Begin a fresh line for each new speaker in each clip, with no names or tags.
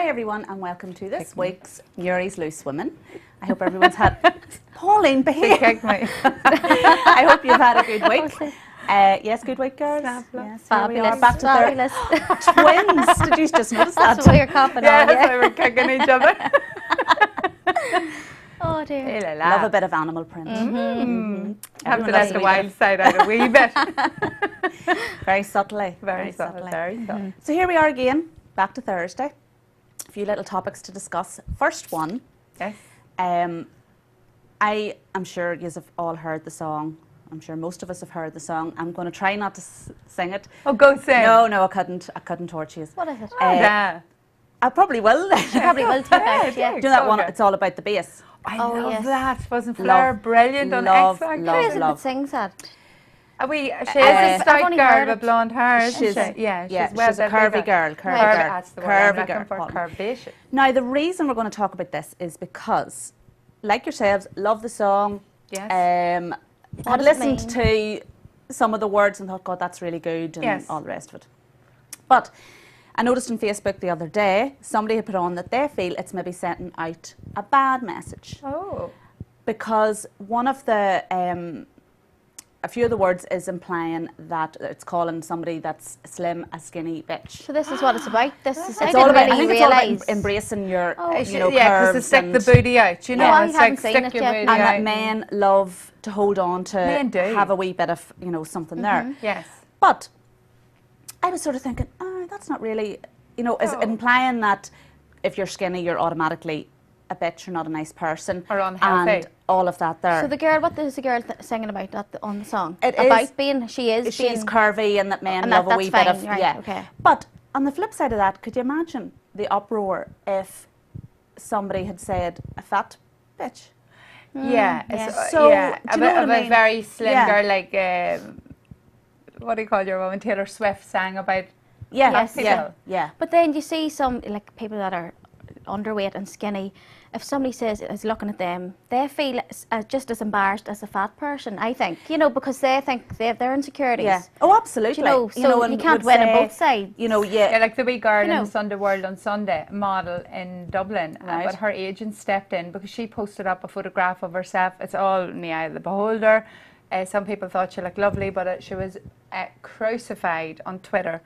Hi everyone and welcome to this week's Newry's Loose Women. I hope everyone's had... Pauline, behave! I hope you've had a good week. Yes, good week, girls. Yes,
Fabulous.
Back to
Fabulous.
twins. Did you just notice that?
That's why you're coughing on.
Yes, we were kicking each other.
Oh dear.
Love a bit of animal print.
Have to let the wild side out a wee bit.
Very subtly.
Very subtle.
So here we are again, back to Thursday. A few little topics to discuss. First one.
Yes.
I am sure you have all heard the song. I'm sure most of us have heard the song. I'm going to try not to sing it.
Oh, go sing.
No, I couldn't torture you.
What is it?
I probably will.
You probably will take out, yeah.
Do you know that one? It's all about the bass.
I
Oh,
love
yes.
that. Wasn't Fleur brilliant on
love,
X Factor?
love,
Who is it
love.
that sings that?
She's a
I've
stout
only
girl
heard
with
it.
blonde hair, isn't
She's,
she? Yeah,
she's a curvy girl.
That's the word I'm looking
girl.
for, curvaceous.
Now, the reason we're going to talk about this is because, like yourselves, love the song.
Yes.
Had
does it
listened to some of the words and thought, God, that's really good, and all the rest of it. But I noticed on Facebook the other day, somebody had put on that they feel it's maybe sending out a bad message.
Oh.
Because one of the, a few of the words is implying that it's calling somebody that's slim a skinny bitch.
So this is what it's about. This is
It's all about, I think
really
it's all about
realise.
embracing your,
Yeah,
know,
because they
curves
stick
and,
the booty out, you know.
I
It's
haven't
like
seen
stick
it
your
yet.
booty
and
out.
that men love to hold on to,
Men do.
have a wee bit of, you know, something there.
Yes.
But I was sort of thinking, oh, that's not really, you know, is
No.
implying that if you're skinny, you're automatically a bitch, you're not a nice person.
Or unhealthy.
And all of that there.
So the girl, what is the girl singing about that on the song?
It
about
is-
being, she's
She's curvy and that men
and
love a
that's
wee
fine,
bit of,
right,
yeah.
okay.
But on the flip side of that, could you imagine the uproar if somebody had said a fat bitch?
Yeah.
yeah.
So,
yeah.
do you know what I
a
mean?
very slim
Yeah.
girl, like, what do you call your woman? Taylor Swift sang about
Yeah,
Yes.
yeah.
But then you see some, like, people that are underweight and skinny, if somebody is looking at them, they feel just as embarrassed as a fat person, I think. You know, because they think they have their insecurities.
Yeah. Oh, absolutely.
You know, so
and
you can't
would
win on
say,
both sides.
You know,
Yeah, like the wee girl
You know.
in the Sunday World on Sunday, model in Dublin,
Right.
but her agent stepped in because she posted up a photograph of herself. It's all in the eye of the beholder. Some people thought she looked lovely, but she was crucified on Twitter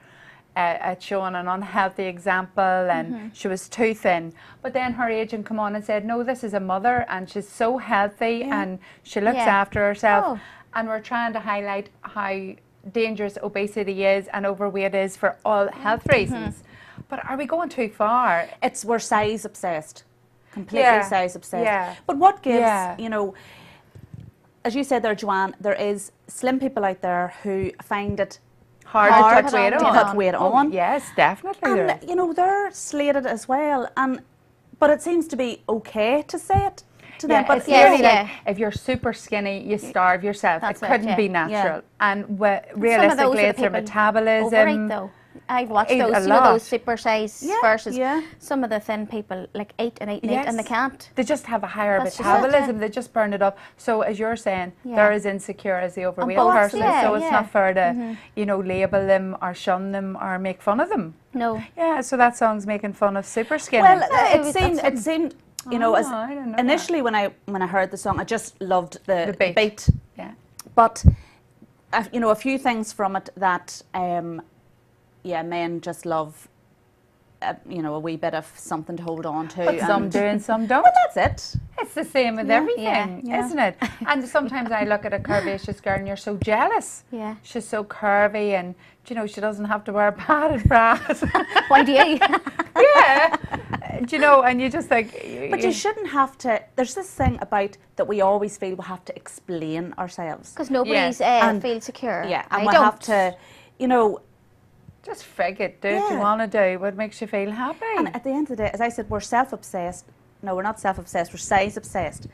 at showing an unhealthy example, and she was too thin. But then her agent come on and said, no, this is a mother and she's so healthy and she looks
Yeah.
after herself.
Oh.
And we're trying to highlight how dangerous obesity is and overweight is for all health reasons. But are we going too far?
we're size obsessed, completely
Yeah.
size obsessed.
Yeah.
But what gives,
Yeah.
you know, as you said there, Joanne, there is slim people out there who find it
Hard
hard
to cut weight
to
on.
cut weight on.
Yes, definitely. there
And
is.
you know, they're slated as well, but it seems to be okay to say it to them. But
it's really
yeah.
like if you're super skinny, you starve yourself.
That's
it
it,
couldn't
yeah.
be natural. And
Some of those are
realistically,
the
it's your
people
metabolism.
overeat, though. I've watched
Eat
those,
a
you know,
lot.
those super size
Yeah,
versus
yeah.
some of the thin people like eat and eat and eat and they
Yes.
can't.
They just have a higher
That's just it,
metabolism.
yeah.
They just burn it up. So as you're saying,
Yeah.
they're as insecure as the overweight
both
person.
sides,
So it's
yeah.
not fair to, you know, label them or shun them or make fun of them.
No.
Yeah. So that song's making fun of super skinny.
Well,
No,
it seemed, you know, as
I didn't know
initially when I heard the song, I just loved the
beat.
beat.
Yeah.
But you know, a few things from it that, yeah, men just love. You know, a wee bit of something to hold on to.
But some
and-
do and some don't.
Well, that's it.
It's the same with
Yeah.
everything,
Yeah.
isn't it? And sometimes I look at a curvaceous girl and you're so jealous.
Yeah.
She's so curvy and, you know, she doesn't have to wear padded bras.
Why do you?
Yeah. Do you know, and you just like...
But you shouldn't have to. There's this thing about that we always feel we have to explain ourselves.
Because nobody's
And-
feels secure.
Yeah, and
I
we
don't.
have to, you know.
Just fig it, do what you
Yeah.
want to do, what makes you feel happy.
And at the end of the day, as I said, we're self-obsessed. No, we're not self-obsessed. We're size-obsessed.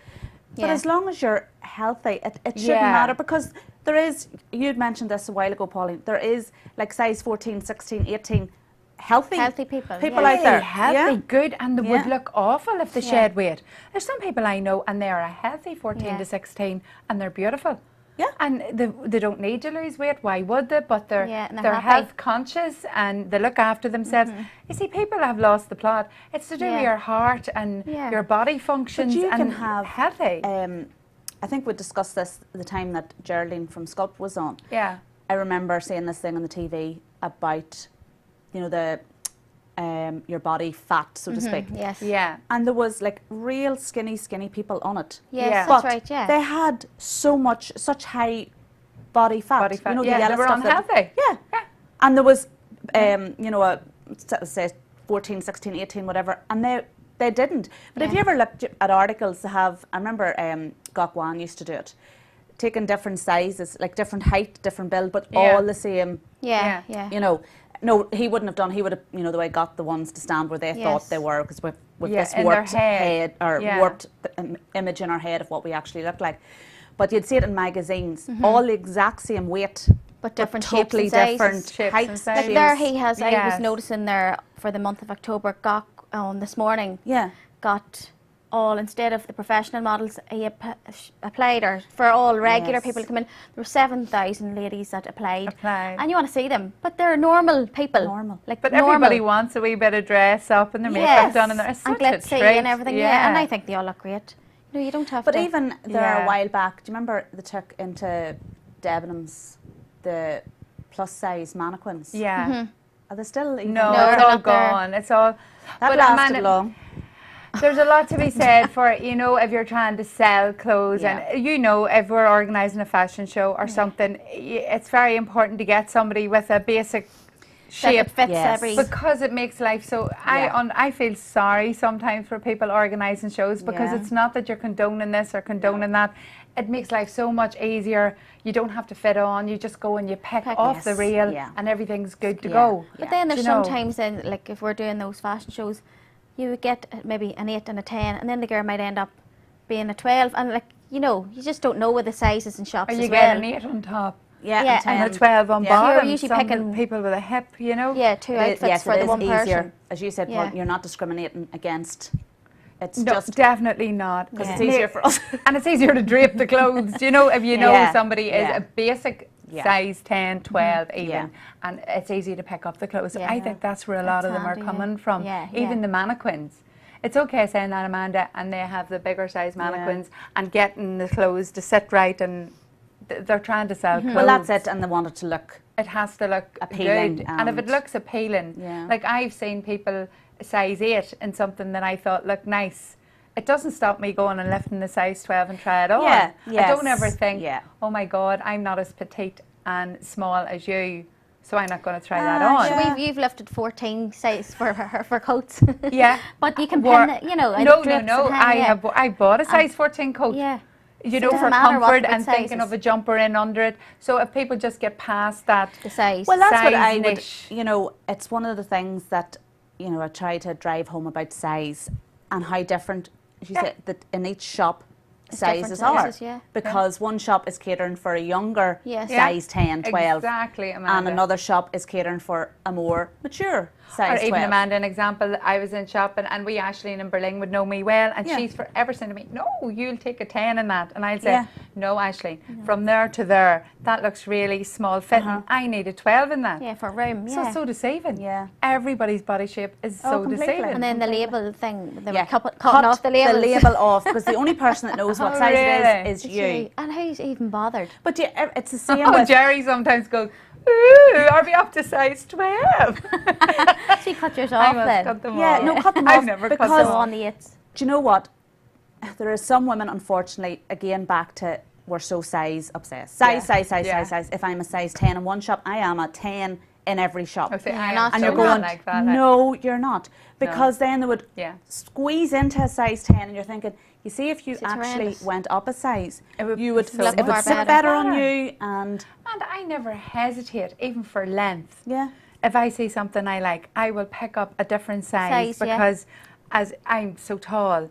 But
Yeah.
as long as you're healthy, it shouldn't
Yeah.
matter, because there is. You'd mentioned this a while ago, Pauline. There is like size 14, 16, 18. Healthy
people.
people
yeah.
out there.
Healthy,
Yeah.
good, and they would
Yeah.
look awful if they
Yeah.
shed weight. There's some people I know and they are a healthy 14
Yeah.
to 16 and they're beautiful.
Yeah.
And they don't need to lose weight. Why would they? But they're
and
they're
happy.
health conscious and they look after themselves. You see, people have lost the plot. It's to do with your heart and your body functions
you
and
can have
healthy.
I think we discussed this the time that Geraldine from Sculpt was on.
Yeah.
I remember seeing this thing on the TV about, you know, the your body fat, so to speak.
Yes.
Yeah.
And there was like real skinny people on it.
Yes,
But
that's right, yeah.
they had such high body fat.
Body fat.
You know,
Yeah,
the yellow
they were
stuff that-
unhealthy.
yeah. And there was, you know, say 14, 16, 18, whatever, and they didn't. But if you ever looked at articles they have, I remember Gokwan used to do it, taking different sizes, like different height, different build, but all the same.
Yeah.
You know, no, he wouldn't have done. He would have, you know, the way got the ones to stand where they thought they were, because with this
in
warped
their head.
or warped image in our head of what we actually look like. But you'd see it in magazines, all the exact same weight,
but different
totally
shapes and
different
sizes.
Shapes
heights.
and sizes.
Like there he has, I
Yes.
was noticing there for the month of October, got on this morning, got all, instead of the professional models, he applied, or for all regular people to come in, there were 7,000 ladies that applied. And you want to see them, but they're normal people. Like
but
normal.
everybody wants a wee bit of dress up and their makeup done, and it's such
and
a
glitzy
treat.
and everything. Yeah. And I think they all look great. No, you don't have
But
to.
even there a while back, do you remember they took into Debenhams the plus size mannequins?
Yeah.
Are they still? Even
No,
there?
it's all gone. It's all.
That lasted long.
There's a lot to be said for, you know, if you're trying to sell clothes and, you know, if we're organising a fashion show or something, it's very important to get somebody with a basic shape
that fits every.
because it makes life so. I feel sorry sometimes for people organising shows because it's not that you're condoning this or condoning that. It makes life so much easier. You don't have to fit on. You just go and you pick off the reel and everything's good to go.
But then there's
you know?
sometimes then, like if we're doing those fashion shows, you would get maybe an 8 and a 10, and then the girl might end up being a 12, and like, you know, you just don't know with the sizes in shops
Or you
as
get
well.
an 8 on top.
Yeah,
and a 12 on
So
bottom.
you're usually
Some
picking
people with a hip, you know.
Yeah, two outfits for the one
easier.
person.
As you said, Paul, you're not discriminating against. It's
No,
just
definitely not.
because it's easier for us.
And it's easier to drape the clothes, you know, if you know somebody is a basic size 10, 12 even, and it's easy to pick up the clothes. I think that's where a lot of them are coming from. Even the mannequins. It's okay saying that, Amanda, and they have the bigger size mannequins and getting the clothes to sit right, and they're trying to sell clothes.
Well, that's it, and they want it to look.
It has to look
appealing,
good. And if it looks appealing, like I've seen people size 8 in something that I thought looked nice. It doesn't stop me going and lifting the size 12 and try it on. I don't ever think, oh my God, I'm not as petite and small as you, so I'm not going to try that on.
So you've lifted 14 size for coats.
Yeah.
But you can pin it, you know.
No. I bought a size 14 coat.
Yeah.
You know, for comfort and thinking of a jumper in under it. So if people just get past that,
the size.
Well, that's what I would.
niche.
You know, it's one of the things that, you know, I try to drive home about size and how different. She said that in each shop sizes are, because one shop is catering for a younger size 10, 12,
exactly, Amanda.
and another shop is catering for a more mature size 12.
Or even Amanda, an example, I was in shopping and we, Aisling in Berlin, would know me well, and she's forever saying to me, no, you'll take a 10 in that, and I'll say, no, Aisling, from there to there, that looks really small fitting, I need a 12 in that.
Yeah, for room,
So it's so deceiving.
Yeah.
Everybody's body shape is so deceiving.
And then the label thing, they were cutting off the labels.
The label off, because the onty person that knows what size it is you.
And who's even bothered?
But it's the same with...
Jerry sometimes goes, ooh, are we up to size 12?
So you cut yours off then?
Cut them
Yeah,
off.
no, cut them off.
I've never cut
because
them
on the 8s.
Do you know what? There are some women, unfortunately, again, back to we're so size obsessed. Size. If I'm a size 10 in one shop, I am a 10 in every shop.
And
you're going, like that, no, you're not. Because then they would squeeze into a size 10 and you're thinking, you see, if you actually went up a size, it would sit better on you. And
I never hesitate, even for length.
Yeah.
If I see something I like, I will pick up a different size because as I'm so tall,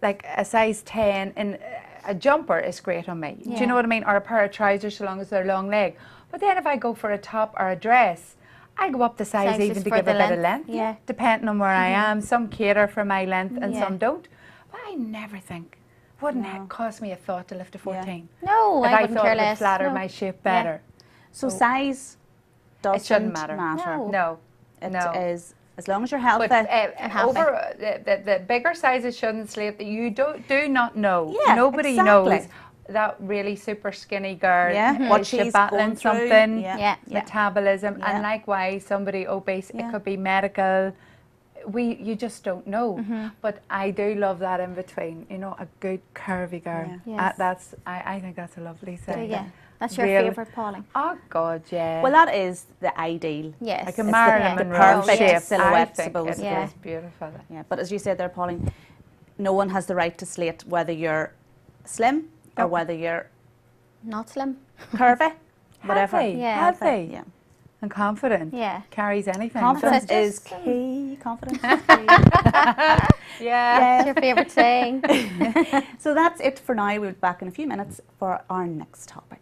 like a size 10 in a jumper is great on me. Do you know what I mean? Or a pair of trousers, so long as they're long leg. But then if I go for a top or a dress, I go up the size even to give a bit of length. Depending on where I am. Some cater for my length and some don't. But I never think, Wouldn't it cost me a thought to lift a 14?
No,
If
I
I
wouldn't
thought
care
it would
less.
flatter
No.
my shape better.
So size doesn't
shouldn't matter.
No.
It
No.
is, as long as you're healthy.
But
happy.
over the bigger sizes shouldn't slate that you do not know.
Yeah,
Nobody
exactly.
knows that really super skinny girl
what
is
she's
battling
going through.
something,
Yeah.
metabolism,
Yeah.
and likewise somebody obese, it could be medical. You just don't know. But I do love that in between. You know, a good curvy girl.
Yeah.
Yes. I think that's a lovely thing.
Yeah. That's your
Real-
favourite, Pauline.
Oh God, yeah.
Well, that is the ideal.
Yes.
like a
It's
Marilyn
the
Monroe
perfect
shape.
silhouette,
I think
suppose.
it
Yeah.
is beautiful.
Yeah, but as you said there, Pauline, no one has the right to slate whether you're slim or whether you're
Not slim.
curvy, whatever.
Healthy,
Yeah.
healthy,
Yeah.
and confident.
Yeah.
Carries anything.
Confidence
That's
is
just-
key. Confidence is key.
Yeah.
What's your favourite saying?
So that's it for now. We'll be back in a few minutes for our next topic.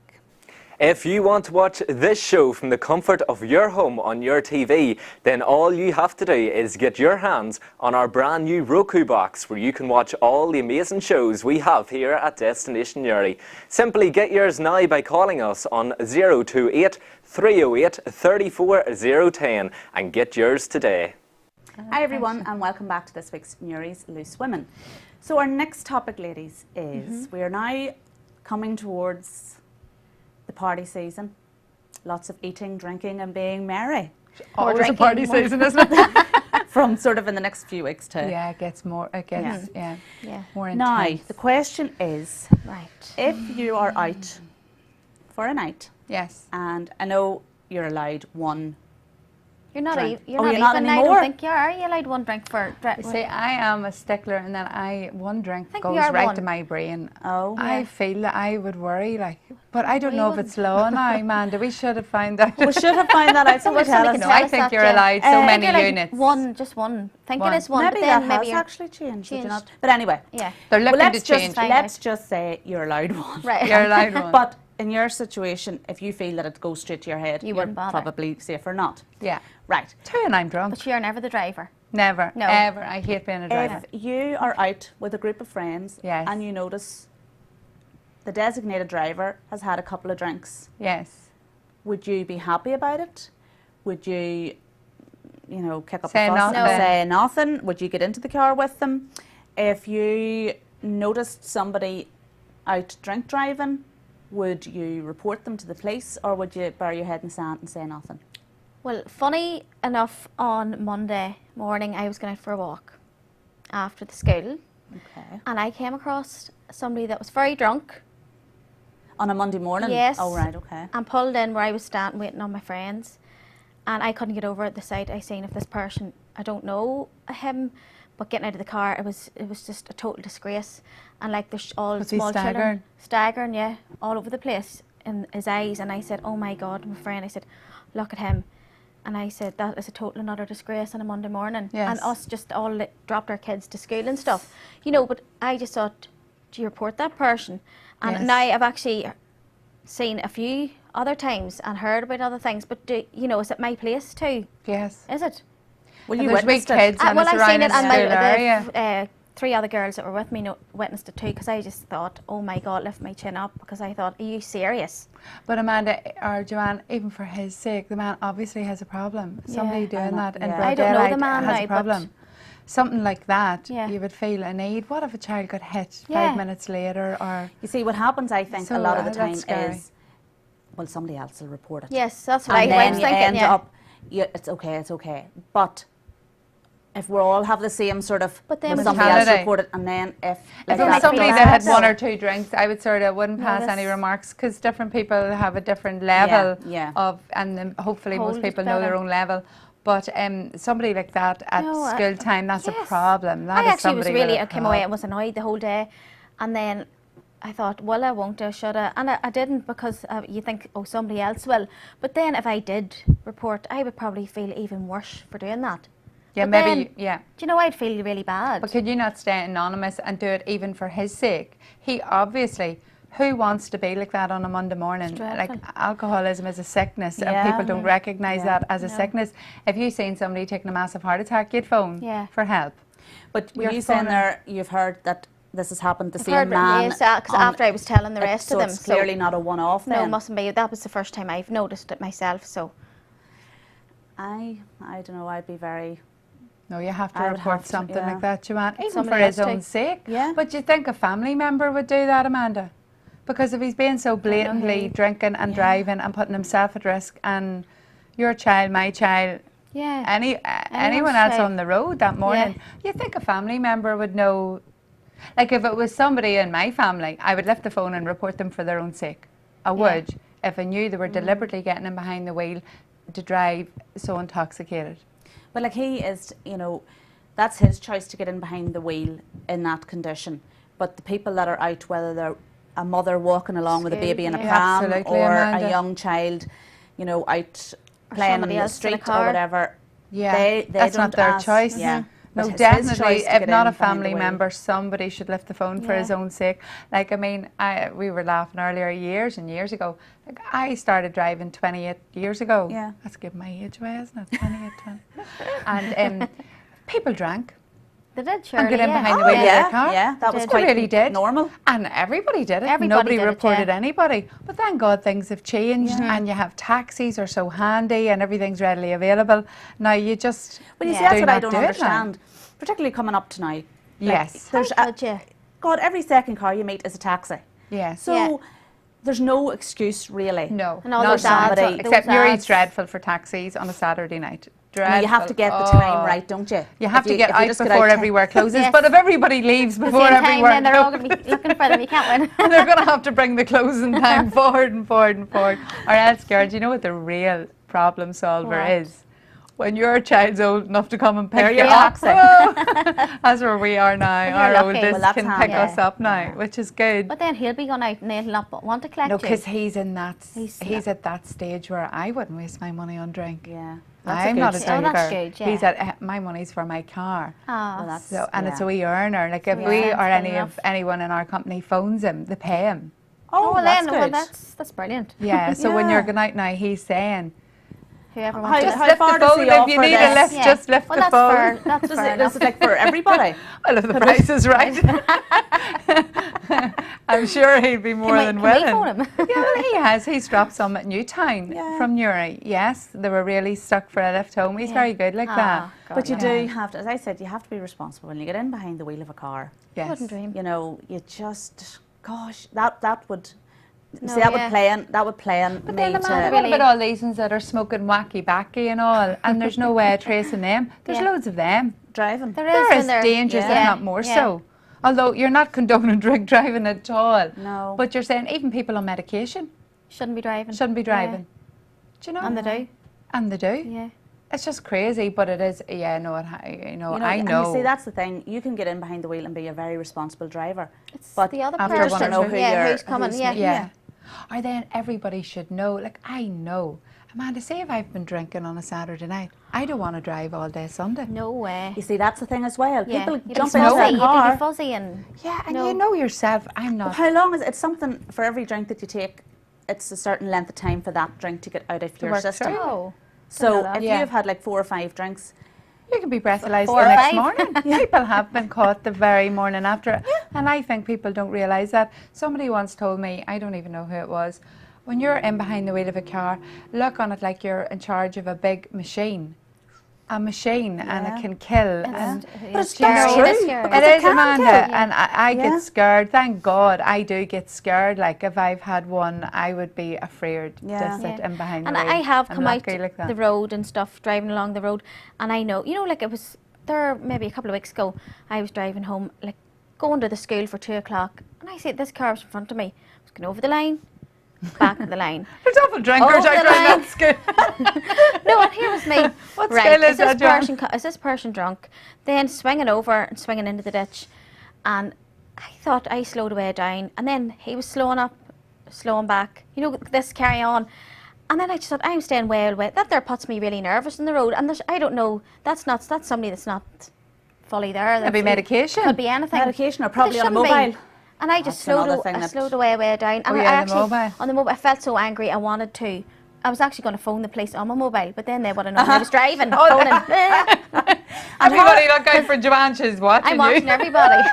If you want to watch this show from the comfort of your home on your TV, then all you have to do is get your hands on our brand new Roku box where you can watch all the amazing shows we have here at Destination Newry. Simply get yours now by calling us on 028 308 34010 and get yours today.
Hi everyone and welcome back to this week's Newry's Loose Women. So our next topic, ladies, is we are now coming towards the party season. Lots of eating, drinking and being merry.
Always a
drinking,
party
more-
season, isn't it?
From sort of in the next few weeks too.
Yeah, it gets more. It gets
Yeah.
more
Now,
intense.
the question is,
Right.
if you are out for a night,
Yes.
and I know you're allowed one.
You're not,
Drink.
you're
Oh,
not
you're not
even. I
anymore?
don't think you are. Are you allowed one drink for?
You see, I am a stickler, and then one drink
think
goes
we are
right
one.
to my brain.
Oh,
I feel that I would worry, but I don't
We
know if
wouldn't.
it's law now, Amanda. We should have found out.
we should have found that out. Somebody tell
somebody
us.
can
No, I
tell us
think
that,
you're
yeah.
allowed so
I think
many
you're allowed
units.
One, just one. I think
One.
it is one.
Maybe
but then
that
maybe
has
you're
actually changed, did you
changed.
not? But anyway,
Yeah.
They're looking to
let's
change.
just say you're allowed one.
Right.
You're allowed one.
But in your situation, if you feel that it goes straight to your head,
You
you're
wouldn't bother.
probably safer not.
Yeah.
Right.
Two and I'm drunk.
But you're never the driver.
Never,
No.
ever. I hate being a driver.
If you are out with a group of friends
Yes.
and you notice the designated driver has had a couple of drinks,
Yes.
would you be happy about it? Would you, kick up
Say
a fuss
nothing.
and
No.
say nothing? Would you get into the car with them? If you noticed somebody out drink driving, would you report them to the police or would you bury your head in the sand and say nothing?
Well, funny enough, on Monday morning I was going out for a walk after the school,
Okay.
and I came across somebody that was very drunk
On a Monday morning?
Yes.
Oh, right, okay.
and pulled in where I was standing waiting on my friends, and I couldn't get over the sight I seen of this person. I don't know him, but getting out of the car, it was just a total disgrace. And like there's all
Was he
small children
staggering?
staggering, yeah, all over the place in his eyes. And I said, "Oh my God," my friend. I said, "Look at him." And I said, "That is a total and utter disgrace on a Monday morning."
Yes.
And us just all dropped our kids to school and stuff, But I just thought, do you report that person? And
Yes.
now I've actually seen a few other times and heard about other things. But is it my place too?
Yes.
Is it?
Well,
And
you
there's
witnessed
wee
it.
kids and
Well,
it's
I've
around
seen it,
the
and
school area.
the three other girls that were with me witnessed it too. Because I just thought, oh my God, lift my chin up. Because I thought, are you serious?
But Amanda or Joanne, even for his sake, the man obviously has a problem. Somebody
Yeah.
doing that in
Yeah.
broad
I don't know the
daylight
man
has
now,
a
but-
problem. Something like that,
Yeah.
you would feel a need. What if a child got hit
Yeah.
5 minutes later, or
You see, what happens, I think,
So,
a lot of the time
that's scary.
is, well, somebody else will report it.
Yes, that's what
And
I
then
was
you
thinking.
end
Yeah.
up, it's okay. But if we all have the same sort of,
But then
will
when
somebody else
mentality.
report it, and then if
if
like
it was
might
somebody
feel
that had
bad,
one
though.
or two drinks, I would sort of wouldn't
No,
pass any
that's-
remarks because different people have a different level
yeah.
of, and hopefully
Hold
most
it
people know their
better.
own level. But somebody like that at
No,
school time, that's a
yes.
problem. That
I
is
actually was
somebody with
really,
a
I came away and
problem.
was annoyed the whole day. And then I thought, well, I won't, I should have. And I didn't, because you think, oh, somebody else will. But then if I did report, I would probably feel even worse for doing that.
Yeah,
But
maybe,
then,
yeah.
Do you know, I'd feel really bad.
But could you not stay anonymous and do it even for his sake? He obviously, who wants to be like that on a Monday morning?
It's
Like,
dreadful.
alcoholism is a sickness
Yeah.
and people don't recognise
Yeah.
that as a
No.
sickness. If you seen somebody taking a massive heart attack, you'd phone
Yeah.
for help.
But were
You're
you saying
phoning.
there, you've heard that this has happened. The
I've
same
heard,
man.
yes, 'cause after I was telling the rest
so
of them.
it's clearly not a one-off.
No,
then.
mustn't be. That was the first time I've noticed it myself. So
I don't know. I'd be very.
No, you have to
I would
report
have to,
something
yeah.
like that, Joanne, even
Somebody
for his
else
own
too.
sake.
Yeah.
But do you think a family member would do that, Amanda? Because if he's being so blatantly drinking and driving and putting himself at risk, and your child, my child,
yeah,
anyone else
child.
on the road that morning, you think a family member would know? Like if it was somebody in my family, I would lift the phone and report them for their own sake. I would, if I knew they were deliberately getting in behind the wheel to drive so intoxicated.
But like he is, you know, that's his choice to get in behind the wheel in that condition. But the people that are out, whether they're a mother walking along with a baby in a pram,
Absolutely,
or
Amanda.
a young child, you know, out playing in
somebody
the
else in a
street or
car.
whatever.
Yeah,
they
that's
don't
not their
ask.
choice.
Yeah.
No,
But it's his
definitely,
choice to
if
get
not
in
a
behind
family
the wheel.
member, somebody should lift the phone for his own sake. Like, I mean, we were laughing earlier, years and years ago. Like, I started driving 28 years ago.
Yeah.
That's giving my age away, isn't it? 28, 20. And people drank
they did. Surely,
and got in
yeah.
behind the wheel of their car.
Yeah, that was
They
quite
really did.
normal.
And everybody did it.
Everybody
Nobody
did it,
reported
yeah.
anybody. But thank God things have changed, and you have taxis are so handy and everything's readily available. Now you just
But you see,
Yeah.
that's
do
what I
not
don't
do it now.
understand, particularly coming up tonight.
Yes.
There's
How could you?
God, every second car you meet is a taxi.
Yes.
So
Yeah.
there's no excuse really.
No,
And all
not
those ads,
somebody-
except
those
Newry's
ads.
dreadful for taxis on a Saturday night. Dreadful.
No, you have to get the time right, don't you?
You have
If
to get
if you
out
just get
before
out
everywhere closes.
Yes.
But if everybody leaves
At the
before
same time,
everywhere
then they're all
closes,
going to be looking for them. You can't win.
they're going to have to bring the closing time forward and forward and forward. Or else, girl, do you know what the real problem solver
What?
is? When your child's old enough to come and pick
There
you
you
up.
are.
That's where we are now.
Well,
Our
you're lucky.
oldest
Well, that's
can
handy.
pick us up now,
Yeah.
which is good.
But then he'll be going out and they'll not want to collect
No,
you.
because he's in that.
He's
He's at that stage where I wouldn't waste my money on drink.
Yeah.
I'm not a
stage. Oh,
drinker.
that's good, yeah.
He's at my money's for my car.
Ah,
Well, that's-
So, and it's a
yeah.
wee earner. Like if
Yeah.
we
Sensible
or
enough.
anyone in our company phones him, they pay him.
Oh,
well,
that's
then,
good.
well, that's brilliant.
Yeah. So when you're
Yeah.
going out now, he's saying,
Whoever
How-
wants to.
just
how
lift
far
the
does
phone
he
if you
offer
need a
this?
lift.
Yeah.
Just lift
well,
the
that's
phone.
fair. That's
Does
fair
it, is
enough.
it like for everybody?
Well, if the price is right, I'm sure he'd be more than
Can we
willing.
phone him?
Yeah, well, he has. He's dropped some at Newtown
Yeah.
from Newry. Yes, they were really stuck for a lift home. He's
Yeah.
very good like that.
Ah, God,
But you
no.
do have to, as I said, you have to be responsible when you get in behind the wheel of a car.
Yes.
Wouldn't dream.
You know, you just, gosh, that would.
No,
See, that
yeah.
would play in
But
me
then, Amanda,
to.
what about all these ones that are smoking wacky backy and all, and there's no way of tracing them? There's
Yeah.
loads of them.
driving.
There
They're
is.
as dangerous,
yeah.
if not more
Yeah.
so. Although you're not condoning drink driving at all.
No.
But you're saying even people on medication
Shouldn't be driving.
shouldn't be driving. Do you know?
And they do.
And they do.
Yeah.
It's just crazy, but it is. Yeah, no,
You know,
I
and
know.
you see, that's the thing. You can get in behind the wheel and be a very responsible driver.
It's
But
the other
after
person.
one or
know who
yeah,
you're-
who's coming.
who's
Yeah.
Yeah. Or then everybody should know. Like I know, Amanda. Say if I've been drinking on a Saturday night, I don't want to drive all day Sunday.
No way.
You see, that's the thing as well.
Yeah.
People
You'd be
jump into
fuzzy.
that
You'd
car.
be fuzzy and
Yeah, and
No.
you know yourself. I'm not.
How long is it? It's something for every drink that you take. It's a certain length of time for that drink to get out of your
work
system.
through.
oh.
So
Don't know that.
if
Yeah.
you've had like 4 or 5 drinks,
You can be breathalyzed
4
the
or
next
5.
morning. People have been caught the very morning after. And I think people don't realise that. Somebody once told me, I don't even know who it was, when you're in behind the wheel of a car, look on it like you're in charge of a big machine. A machine, and
Yeah.
it can kill.
It's,
And
But it's
scary.
not
It is
true,
scary.
because
it
it
is,
can
Amanda,
kill.
and I
Yeah.
get scared. Thank God I do get scared. Like if I've had one, I would be afraid
Yeah.
to sit in behind
And
the wheel.
I have
I'm
come out
lucky like that.
the road and stuff, driving along the road, and I know, like it was there maybe a couple of weeks ago, I was driving home, like going to the school for 2 o'clock, and I see this car was in front of me. I was going over the line, back of the line.
There's awful drinkers
Over
out
the
there in
line.
that school.
No, and here was me.
What
right,
scale is
this
that, Jan?
person, is this person drunk? Then swinging over and swinging into the ditch, and I thought I slowed away down, and then he was slowing up, slowing back. This carry on. And then I just thought, I'm staying well away. That there puts me really nervous on the road. And I don't know, that's somebody that's not fully there.
Could be
That's-
medication.
Could be anything.
medication or
But
probably
there
on a
shouldn't be.
mobile.
And I just
That's another thing that-
slowed away down. And
Oh,
I
yeah, the
actually,
mobile.
on the mobile, I felt so angry, I wanted to. I was actually going to phone the police on my mobile, but then they would have known I was driving.
Oh,
phoning.
Everybody look out for Joanne, she's watching
I'm watching
you.
everybody.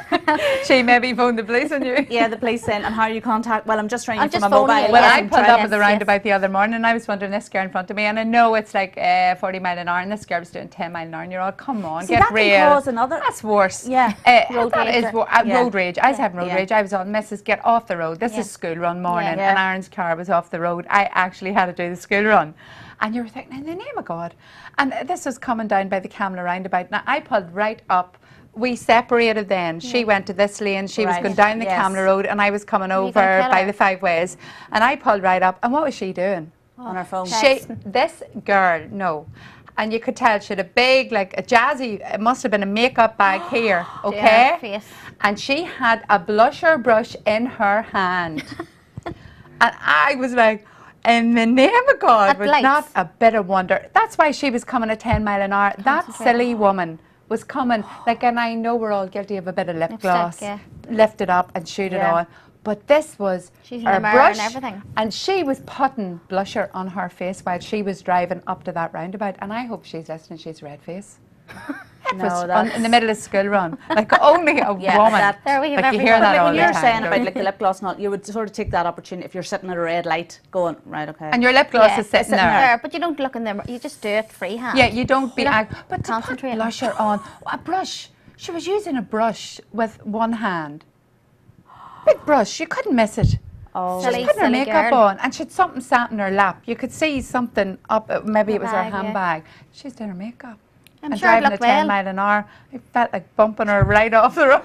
She maybe phoned the police on you.
Yeah, the police in. And how you contact? Well, I'm just ringing
I'm
from
just
a mobile.
phoning you,
Well,
yes,
I
I'm
pulled
trying-
up at the
yes,
roundabout the other morning and I was wondering, this girl in front of me, and I know it's like 40 mile an hour and this girl was doing 10 mile an hour and you're all, come on,
See,
get
that
real.
can cause another.
That's worse.
Yeah.
Road
That
rage.
is
Yeah.
road rage. I was having road
Yeah.
rage. I was on, Mrs. Get off the road. This
Yeah.
is school run morning,
Yeah.
and Aaron's car was off the road. I actually had to do the school run. And you were thinking, in the name of God. And this was coming down by the Camla roundabout. Now, I pulled right up. We separated then. She went to this lane. She was
Right.
going down the
Yes.
Camla road, and I was coming
you
over
gonna kill
by
her?
the 5 ways. And I pulled right up. And what was she doing?
On her phone.
This girl, no. And you could tell she had a big, like a jazzy, it must have been a makeup bag here, okay?
face.
And she had a blusher brush in her hand. And I was like, in the name of God,
At
was
lights.
not a bit of wonder. That's why she was coming at 10 mile an hour. That
Concentrate.
silly woman was coming, like, and I know we're all guilty of a bit of lip
Lipstick,
gloss.
yeah.
Lift it up and shoot it
Yeah.
on. But this was
She's in
her
the mirror
brush,
and everything.
and she was putting blusher on her face while she was driving up to that roundabout. And I hope she's listening. She's red face. It
No,
was on,
that's-
in the middle of school run, like only a
Yeah,
woman.
that-
There we have
Like you hear
everybody.
that all
When
the
you're
time.
saying
don't
about
you?
like the lip gloss and all, you would sort of take that opportunity if you're sitting at a red light going, right, okay.
And your lip gloss
Yeah,
is sitting there.
But you don't look in them. You just do it freehand.
Yeah, you don't be
You don't
but to put
concentrate.
blusher on a brush. She was using a brush with one hand. Big brush, you couldn't miss it.
Oh.
She was
Silly,
putting her
silly
makeup
girl.
on, and she had something sat in her lap. You could see something up. Maybe it was her
bag, yeah.
handbag. She's doing her makeup.
I'm
and
sure it
driving
looked
at 10
well.
mile an hour. I felt like bumping her right off the road.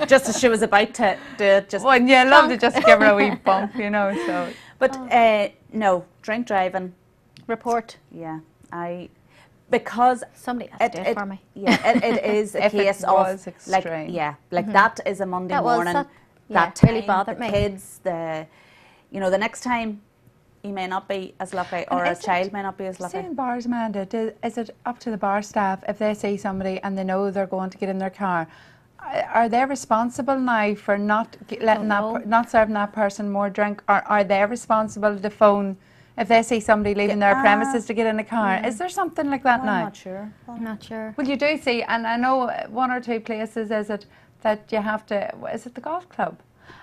Just as she was about to do it, just.
Well, yeah, I love to just give her a wee bump, you know. So
But no, drink driving,
Report.
yeah, because
Somebody has to do it for me.
Yeah, it is a
If it
case
was
of like,
extreme.
yeah, like that is a Monday
That was
morning.
that-
That
yeah, really
time,
bothered
the
me.
kids, the next time, he may not be as lucky, or a
is it-
child may not be as lucky.
seeing bars, Amanda, is it up to the bar staff if they see somebody and they know they're going to get in their car? Are they responsible now for not letting
Don't know.
not serving that person more drink, or are they responsible to phone if they see somebody leaving their premises to get in a car? Is there something like that
I'm
now?
not sure.
I'm not sure.
Well, you do see, and I know one or two places is it that you have to, is it the golf club?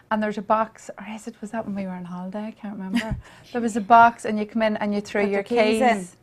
And there's a box, or was that when we were on holiday? I can't remember. There was a box and you come in and you threw
Put
your
your keys in.
keys.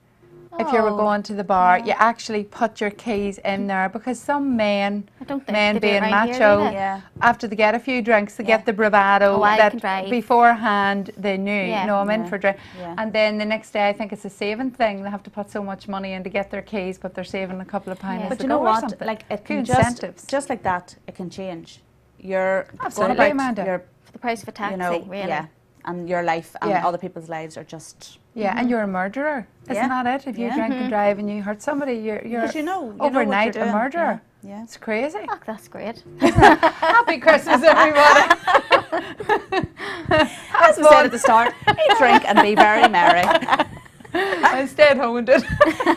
If you were
Oh.
going to the bar, you actually put your keys in there, because some men,
I don't think
men
they do it
being
around here,
macho,
do they?
Yeah.
after they get a few drinks, they
Yeah.
get the bravado
Oh, I
that
can drive.
beforehand they knew,
Yeah.
no, I'm in
Yeah.
for drink.
Yeah.
And then the next day, I think it's a saving thing. They have to put so much money in to get their keys, but they're saving a couple of pounds.
Yeah.
as
But
they
you know
go or
what?
something.
Like it
Few
can
incentives.
just like that, it can change. You're
Absolutely,
going
Amanda.
about your,
For the price of a taxi,
you know,
really.
yeah, and your life and
Yeah.
other people's lives are just.
Yeah, and you're a murderer. Isn't
Yeah.
that it? If you
Yeah.
drink and drive and you hurt somebody, you're
Because you know what
overnight
you're
a
doing.
murderer.
Yeah.
It's crazy.
Oh, that's great.
Happy Christmas, everybody.
As we said at the start, eat, drink, and be very merry.
I stayed home and did.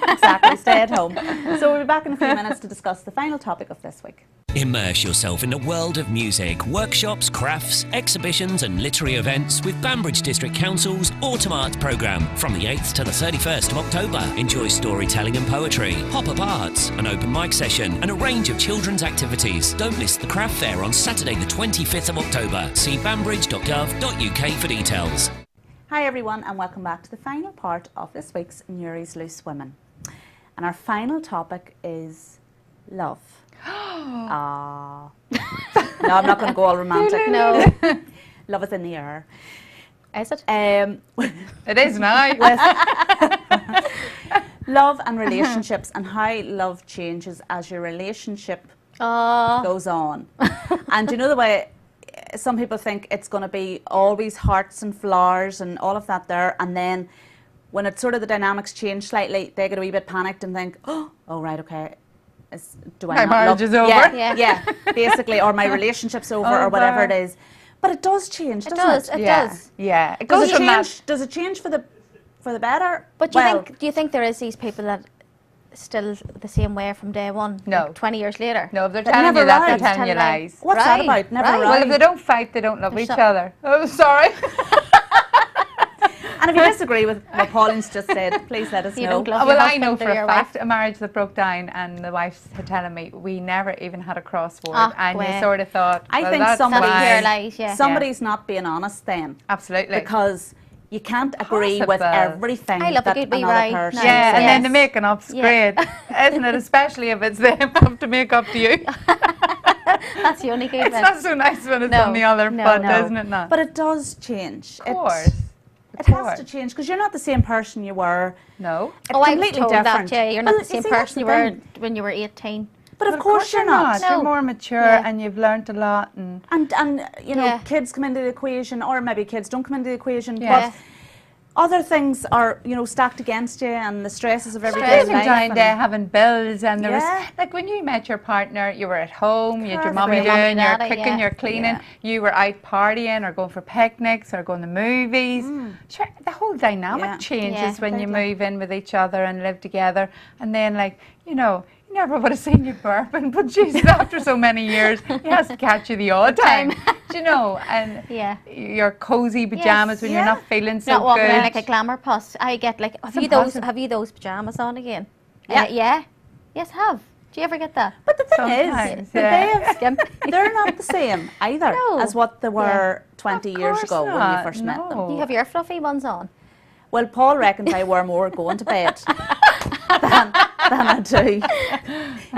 Exactly, stay at home. So we'll be back in a few minutes to discuss the final topic of this week.
Immerse yourself in the world of music, workshops, crafts, exhibitions and literary events with Banbridge District Council's Autumn Arts programme from the 8th to the 31st of October. Enjoy storytelling and poetry, pop-up arts, an open mic session and a range of children's activities. Don't miss the craft fair on Saturday the 25th of October. See banbridge.gov.uk for details.
Hi everyone, and welcome back to the final part of this week's Newry's Loose Women. And our final topic is love. Ah. No, I'm not going to go all romantic.
No.
Love is in the air.
Is it?
It is now.
Love and relationships, and how love changes as your relationship
Oh,
goes on. And you know the way some people think it's going to be always hearts and flowers and all of that there, and then when it's sort of the dynamics change slightly, they get a wee bit panicked and think, oh right, okay, do I
My
not
marriage
love?
is over.
Yeah, yeah, basically, or my relationship's over, or whatever it is. But it does change,
it
doesn't
does.
it?
It
Yeah.
does.
Yeah. It
Does
goes
it
from that.
change? Does it change for the better?
But do you think there is these people that still the same way from day one?
No.
Like 20 years later?
No, if they're
That
telling
never
you that, they're
lies.
telling you
Tell lies.
lies.
What's that
Right,
about? Never
right.
Well, if they don't fight, they don't love
There's
each
some-
other. Oh, sorry.
And if you disagree with what Pauline's just said, please let us
You
know.
don't love
Well,
your
I know
husband
for
or
a
your
fact
wife.
a marriage that broke down, and the wife's telling me we never even had a crossword,
Ah,
and you
well.
sort of thought,
I
well,
think
that's
somebody's-
That's pure
fine.
lies, yeah.
Somebody's not being honest then.
Absolutely.
Because you can't agree with
Possible.
everything
I love a
that
good wee
another
right
person
now.
Yeah,
says.
and then the
Yes.
making up's
Yeah.
great, isn't it? Especially if it's them have to make up to you.
That's the only good
It's
bit.
not so nice when it's
No,
on the other
no,
foot,
no.
isn't it? Not.
But it does change.
Of course.
It has to change because you're not the same person you were.
No.
Oh, I was
completely
told
different.
that, yeah. You're not
Well,
the same
you see, that's
person
the
you were
thing.
when you were 18.
But of course you're not.
No.
You're more mature
Yeah.
and you've learnt a lot. And
And you know,
Yeah.
kids come into the equation, or maybe kids don't come into the equation.
Yeah.
But other things are, you know, stacked against you, and the stresses of everyday
Stressing
life.
down
and-
there having bills, and there
Yeah.
was like when you met your partner, you were at home, you had your mummy
Carefree.
doing your
Daddy,
cooking,
yeah.
your cleaning,
Yeah.
you were out partying or going for picnics or going to movies. Sure, the whole dynamic
Yeah.
changes
Yeah,
when you
completely.
move in with each other and live together, and then like you know. You never would have seen you burping, but Jesus, after so many years, he has to catch you the odd time. Do you know? And
Yeah.
your cozy pajamas when you're
Yeah.
not feeling so
Not walking
good.
around like a glamour puss. I get like,
That's impressive.
have you those pajamas on again?
Yeah.
Yeah. Yes, have. Do you ever get that?
But the thing
Sometimes,
is, that
yeah.
they're not the same either
No.
as what they were 20
Of
years
course
ago when you
not,
first met them.
no.
You have your fluffy ones on.
Well, Paul reckons I wear more going to bed than I do.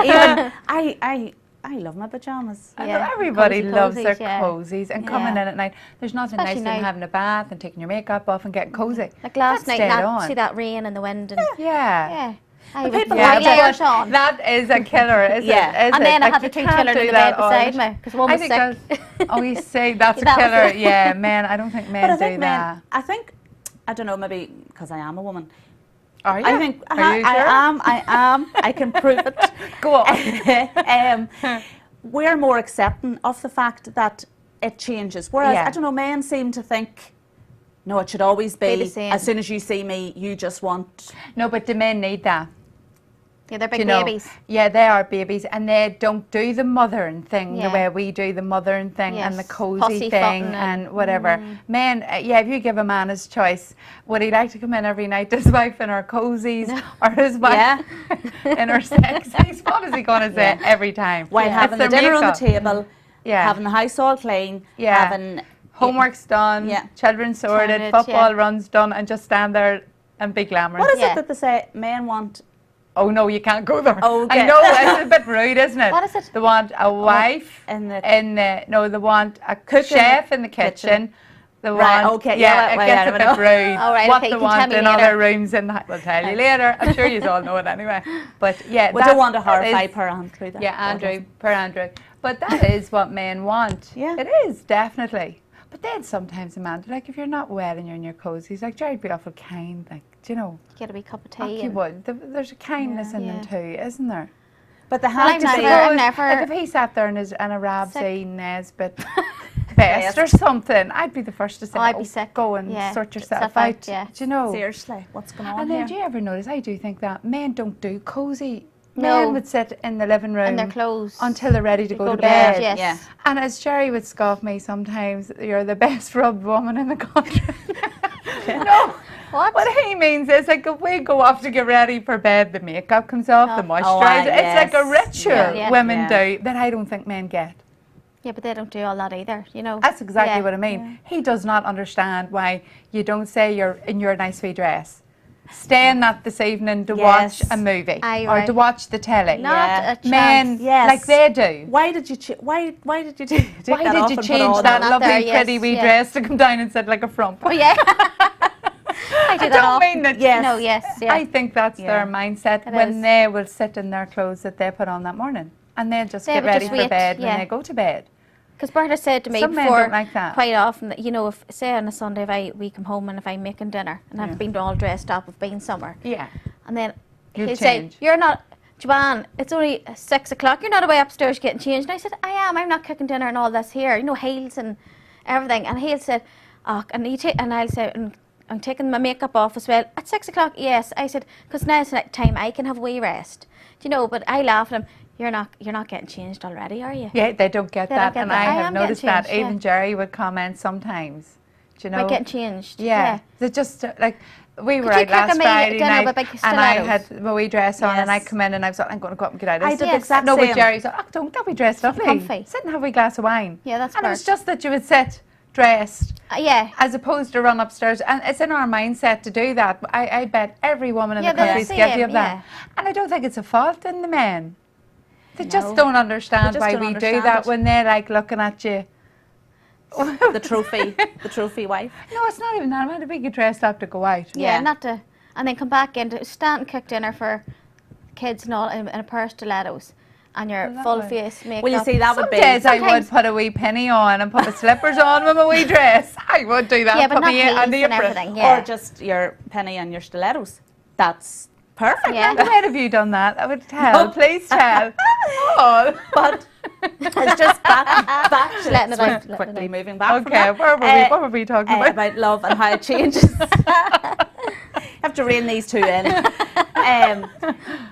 Even I love my pajamas.
I know
Yeah,
everybody
cozy
loves their
cozies, yeah.
cozies and coming
Yeah.
in at night. There's nothing
Especially
nicer than
now.
having a bath and taking your makeup off and getting cozy.
Like last
That's
night,
dead on.
see that rain and the wind and
Yeah.
yeah. I
But
was
people
yeah,
have
layers
but
on.
that is a killer, is
Yeah.
it? Is
And
it?
then I
Like,
had the
you
2
can't
children
do
in the
that
bed
all
beside
the-
me because one
I
was
think
sick.
that's, oh, you say that's a
That was
killer.
it.
Yeah, men. I don't think men
But I
do
think
that.
I don't know, maybe because I am a woman.
Are you?
I think
Are you sure?
I am. I can prove it.
Go on.
We're more accepting of the fact that it changes. Whereas,
Yeah.
I don't know, men seem to think, no, it should always
Be
be,
the same.
as soon as you see me, you just want...
No, but the men need that.
Yeah, they're
Do
big
you know?
babies.
Yeah, they are babies, and they don't do the mothering thing the
Yeah.
way we do the mothering thing and the
Yes.
cozy
Pussyfooting
thing
and-
and whatever. Men, yeah, if you give a man his choice, would he like to come in every night to his wife in her cozies or his wife
Yeah.
in her sexies? What is he going to say every time?
While
It's
having the
their
dinner on the
makeup.
table,
Yeah.
having the house all clean,
Yeah.
having...
Homework's done,
Yeah.
children sorted,
Sorted,
football
yeah.
runs done, and just stand there and be glamorous.
What is
Yeah.
it that they say men want?
Oh no, you can't go there.
Okay.
I know, it's a bit rude, isn't it?
What is it?
They want a wife
in the-
no, they want a
Cook in the
chef in the kitchen.
kitchen.
They
Right,
want,
okay,
yeah,
yeah,
it
well,
gets
I
a
don't
bit
know.
rude.
All right,
what
okay,
they
you can tell
want
me
in
later.
other rooms, and we'll tell you later. I'm sure you all know it anyway. But yeah,
We
that
don't want to
is-
horrify per Andrew. Then.
Yeah, Andrew, per Andrew. But that is what men want.
Yeah.
It is, definitely. But then sometimes a man, like if you're not well and you're in your cozies, like Jerry'd be awful kind, like, do you know?
Get a wee cup of
Oh,
tea.
you
and-
would. There's a kindness in them
Yeah.
too, isn't there?
But they
Well,
have
I'm
to
not
be...
there. I'm never-
Like if he sat there in a Rabsy
Sick.
Nesbitt vest or something, I'd be the first to say,
Oh, I'd be sick.
go and
Yeah,
sort
get
yourself
yourself out,
out.
yeah.
Do you know?
Seriously, what's going on
And
here?
then do you ever notice, I do think that men don't do cozy.
No.
Men would sit in the living room
In their clothes.
until they're ready to
They
go to bed.
yes.
Yeah.
And as Jerry would scoff me sometimes, you're the best rubbed woman in the country. No.
What?
What he means is like if we go off to get ready for bed, the makeup comes off, the moisturiser.
Oh, aye,
It's like a
yes.
ritual
Yeah, yeah.
women
Yeah.
do that I don't think men get.
Yeah, but they don't do all that either, you know.
That's exactly
Yeah.
what I mean. He does not understand why you don't say you're in your nice wee dress. Stay in that this evening to watch
Yes.
a movie
Aye,
or
right.
to watch the telly.
Not
Yeah.
a chance.
Men,
Yes.
like they do.
Why did you why did you do take
Why
that
did
off
you
and put
change
on
that
Not
lovely,
there, yes,
pretty wee
yeah.
dress to come down and sit like a frump?
Oh, yeah. I do
I
that
don't
often.
mean that.
Yes.
No, yes, yeah.
I think that's
Yeah.
their mindset
It
when
is.
they will sit in their clothes that they put on that morning, and then just
They
get
would
ready
just
for
wait,
bed when
yeah.
they go to bed.
Because Bertha said to me
Some men
before,
don't like that.
quite often, that, you know, if say on a Sunday we come home and if I'm making dinner and I've been all dressed up, I've been somewhere,
Yeah.
and then
You'll
he'll
change.
say, "You're not, Joanne. It's only 6 o'clock. You're not away upstairs getting changed." And I said, "I am. I'm not cooking dinner and all this here. You know, heels and everything." And he'll say, "Oh," and I'll say, "I'm taking my makeup off as well at 6 o'clock." Yes, I said, "Because now's the time I can have a wee rest." Do you know? But I laugh at him. You're not getting changed already, are you?
Yeah, they don't get
They don't
that,
get
and
that.
I
I
have
am getting
noticed that.
changed, yeah.
Even Jerry would comment sometimes. Do you know?
Like getting changed.
Yeah. They're just like, we were
you
out last
cook a
Friday
dinner
night
with big
and I
stilettos?
had my wee dress on and I
Yes.
come in and I was like, I'm going to go up and get out of
I
this.
did the
Yes.
exact
No,
same.
but Jerry's like, oh, don't be dressed lovely.
comfy.
Sit and have a wee glass of wine.
Yeah, that's
And it was
great.
just that you would sit dressed
Yeah.
as opposed to run upstairs. And it's in our mindset to do that. I bet every woman in
Yeah,
the
they're
country
the
is guilty
same,
of that.
yeah.
And I don't think it's a fault in the men. They
No.
just don't understand
They just
why
don't
we do
understand
that
it.
when they're like looking at you.
The trophy wife.
No, it's not even that. I'm going to get dressed up to go out.
Yeah,
Yeah.
not to, and then come back in to stand and cook dinner for kids and all in a pair of stilettos and your
that
full
way.
face makeup.
Well, you see, that would
Some
be.
days I would
Sometimes-
put a wee penny on and put my slippers on with my wee dress. I would do that.
Yeah, but
put
not
me on
heels
the
and
apron.
everything. Yeah.
Or just your penny and your stilettos. That's perfect.
Yeah.
Where have you done that? I would tell. Please tell. Oh.
But it's just back
Just letting it out,
to
letting it
quickly
out.
moving back from
Okay,
that.
what were we talking about?
About love and how it changes. Have to rein these two in.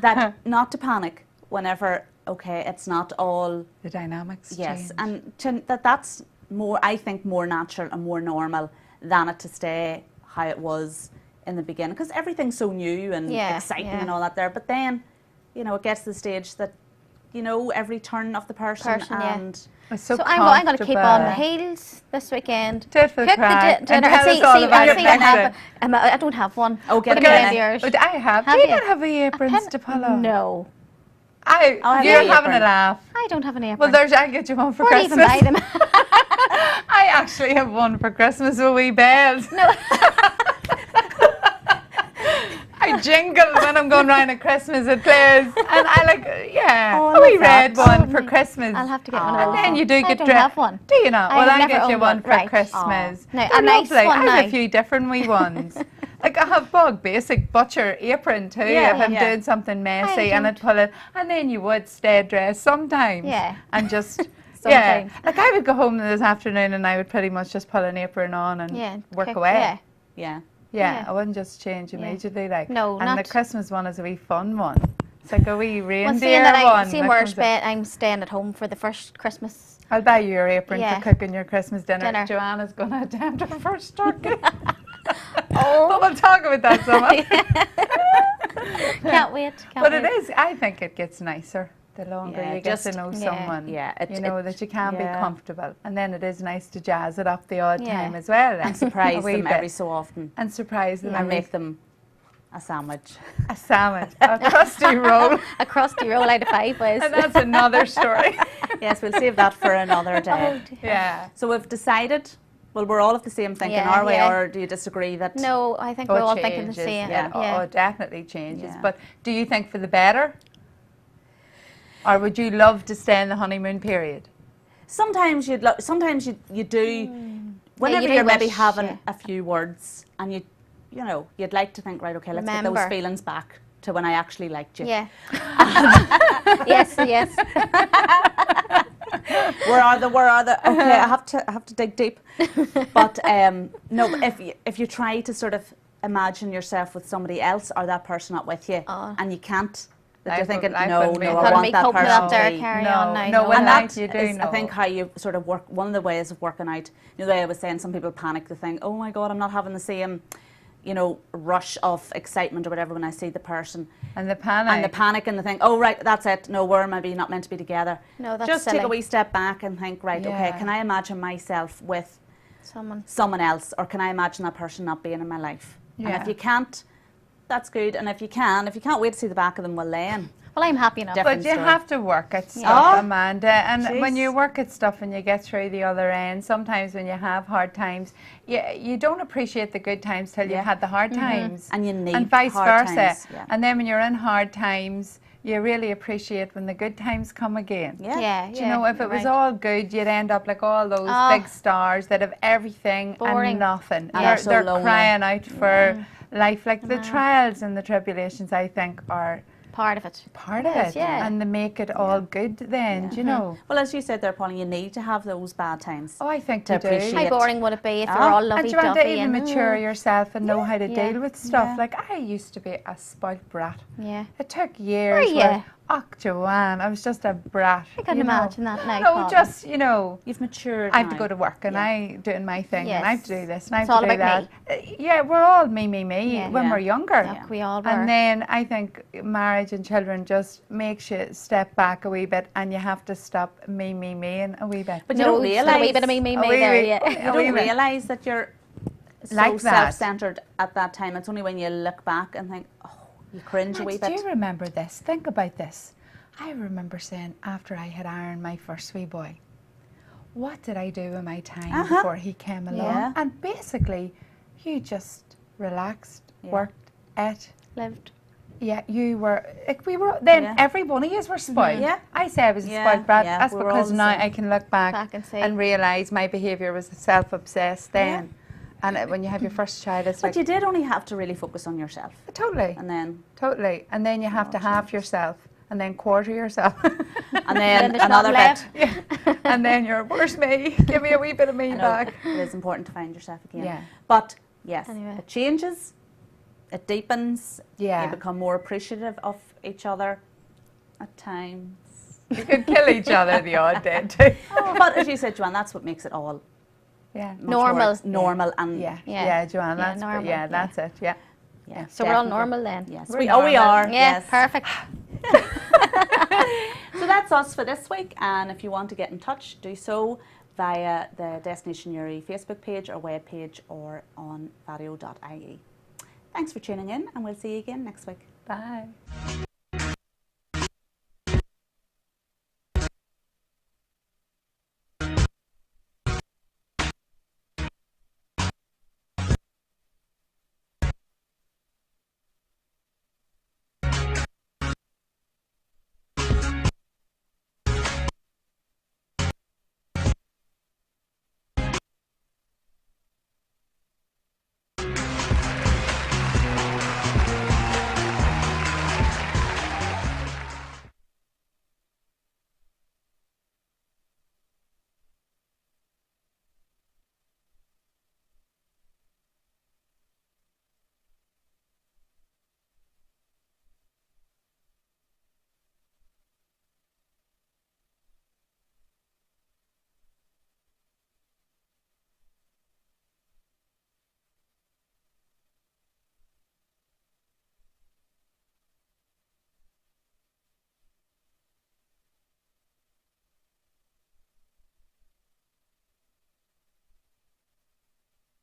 That not to panic whenever, okay, it's not all,
The dynamics
yes,
change.
and that's more, I think, more natural and more normal than it to stay how it was in the beginning, because everything's so new and
Yeah,
exciting
yeah.
and all that there. But then, you know, it gets to the stage that you know every turn of the person,
Yeah.
and
It's so
So I'm going to keep on my
comfortable.
heels this weekend.
Do it for the
Cook
crack and
dinner.
tell us all about it
I
next
have. I don't have one.
Oh, get
But
a
I'm
minute.
gonna have yours.
But I have.
Have
Do you
you?
not have wee aprons
pen-
to pull on?
No,
I'll have
You're
an
having a
apron.
laugh.
I don't have an apron.
Well, there's. I'll get you one for
Where do you even
Christmas.
buy them?
I actually have one for Christmas with wee bells.
No.
I jingle when I'm going round at Christmas it plays. And I like, yeah,
Oh, I
a wee
love that.
red one
Oh,
for
me.
Christmas.
I'll have to get one of
And
those.
then you do
I
get
don't
dressed.
have one.
Do you not?
I
Well,
have
I'll
never
get you
owned
one
one.
for
Right.
Christmas.
Now,
They're
a nice
lovely.
one
I have
now.
a few different wee ones. Like I have bug basic butcher apron too
Yeah,
if I'm
yeah.
doing something messy and I'd
don't.
pull it, and then you would stay dressed sometimes.
Yeah.
And just. Yeah,
Sometimes.
like I would go home this afternoon and I would pretty much just pull an apron on and
Yeah.
work
cook,
away.
Yeah.
yeah.
Yeah,
Yeah.
I wouldn't just change immediately. Like
No,
and the
not-
Christmas one is a wee fun one. It's like a wee
Well,
reindeer
seeing that
one.
seeing
that
where
comes out.
I'm staying at home for the first Christmas.
I'll buy you your apron
Yeah.
for cooking your Christmas dinner.
Dinner.
Joanna's going to attempt her first turkey. But we'll talk about that some.
Can't wait. Can't
But
wait.
it is. I think it gets nicer the longer
Yeah,
you get to
just-
know
yeah.
someone.
Yeah,
you know that you can
yeah.
be comfortable, and then it is nice to jazz it up the odd
Yeah.
time as well,
And surprise
a wee
them
bit.
every so often,
and surprise them
and
every
make them a sandwich.
a sandwich, a crusty roll,
A crusty roll out of 5 ways.
and that's another story.
Yes, we'll save that for another day.
Yeah.
So we've decided. Well, we're all of the same thinking,
Yeah,
are we?
yeah.
Or do you disagree that?
No, I think
Oh,
we're
it
all thinking the
changes.
same.
Yeah.
Yeah.
Oh, it definitely changes.
Yeah.
But do you think for the better? Or would you love to stay in the honeymoon period?
Sometimes sometimes you do. Whenever
you do
you're maybe
wish,
having
yeah.
a few words, and you know, you'd like to think, right, okay, let's get those
Remember.
feelings back to when I actually liked you.
Yeah. Yes, yes.
Where are the? Okay, I have to dig deep. But no, if you try to sort of imagine yourself with somebody else or that person not with you, and you can't, that you're
Life
thinking,
life
no,
wouldn't be
no,
the
I
same.
want that
coping
person
up there,
to be.
carry
No,
on now.
no,
no.
when
And
that
that
you do
is, I
know.
think, how you sort of work. One of the ways of working out. You know, the way I was saying, some people panic. They think, oh my God, I'm not having the same, you know, rush of excitement or whatever when I see the person.
And the panic.
And the panic and the think, oh right, that's it. No, we're maybe not meant to be together.
No, that's
Just
silly.
take a wee step back and think, right, okay,
Yeah.
can I imagine myself with
Someone.
else, or can I imagine that person not being in my life? And
Yeah.
if you can't, that's good. And if you can't wait to see the back of them, well then.
Well, I'm happy enough.
Different
But you
story.
have to work at stuff,
Yeah.
Amanda. And when
Jeez.
you work at stuff and you get through the other end, sometimes when you have hard times, you don't appreciate the good times till
Yeah.
you've had the hard times.
And you need
and vice
hard
versa.
times, yeah.
And then when you're in hard times, you really appreciate when the good times come again.
Yeah.
Yeah,
Do you know, if it was
right.
all good, you'd end up like all those
Oh.
big stars that have everything
Boring.
and nothing.
And
they're
are so
they're
lonely.
crying out for life. Like the trials and the tribulations, I think, are
part of it.
Part of
Yes,
it.
yeah.
And they make it all good then, do you know?
Well, as you said there, Pauline, you need to have those bad times.
Oh, I think
To
we do.
appreciate
How
it.
boring would it be if you're
Ah.
all
And
lovey
do you want to
dovey
even mature yourself and know how to
Yeah.
deal with stuff?
Yeah.
Like, I used to be a spoilt brat.
Yeah.
It took years.
you?
Where, Joanne, I was just a brat.
I can
you know.
imagine that now.
No,
Colin.
just, you know,
You've matured
I have to
now.
go to work and I doing my thing and I have to do
Yes.
this and I have
It's all
to do
about
that. Yeah, we're all me
Yeah.
when
Yeah.
we're younger.
Look, we all were.
And then I think marriage and children just makes you step back a wee bit and you have to stop me and a wee bit.
But you
no,
don't
it's got a wee
realise
bit of me
a wee
there,
bit.
yeah.
you
a wee
don't
bit.
realise that you're so
Like that.
self-centered at that time. It's only when you look back and think, oh, you cringe a wee
Do
bit.
you remember this? Think about this. I remember saying after I had ironed my first wee boy, what did I do in my time before he came along?
Yeah.
And basically, you just relaxed,
Yeah.
worked, ate.
Lived.
Yeah, you were, like we were, then
Yeah.
every one of you were spoiled.
Yeah.
I say I was a
Yeah,
spoiled brat.
yeah,
That's
we were all
because
the
now
same.
I can look back
and see.
and realise my behaviour was self-obsessed then. And when you have your first child, it's
But
like,
you did only have to really focus on yourself.
totally,
And then,
totally. And then you have to half yourself and then quarter yourself.
and then
there's
another
nothing
bit.
left.
And then you're, where's me? Give me a wee bit of me
I know,
back.
it is important to find yourself again.
Yeah.
But yes,
Anyway.
it changes, it deepens,
Yeah.
you become more appreciative of each other at times.
You could kill each other the odd day too.
But as you said, Joanne, that's what makes it all
Yeah.
much
Normal.
more normal and
Yeah.
Yeah.
Yeah, Joanne,
Yeah,
that's
normal,
yeah,
yeah.
that's it. Yeah.
yeah,
So we're all
definitely.
normal then.
Yes,
We're
we
normal.
are.
Yeah,
Yes.
perfect.
So that's us for this week, and if you want to get in touch, do so via the Destination Newry Facebook page or web page or on vario.ie. Thanks for tuning in, and we'll see you again next week.
Bye.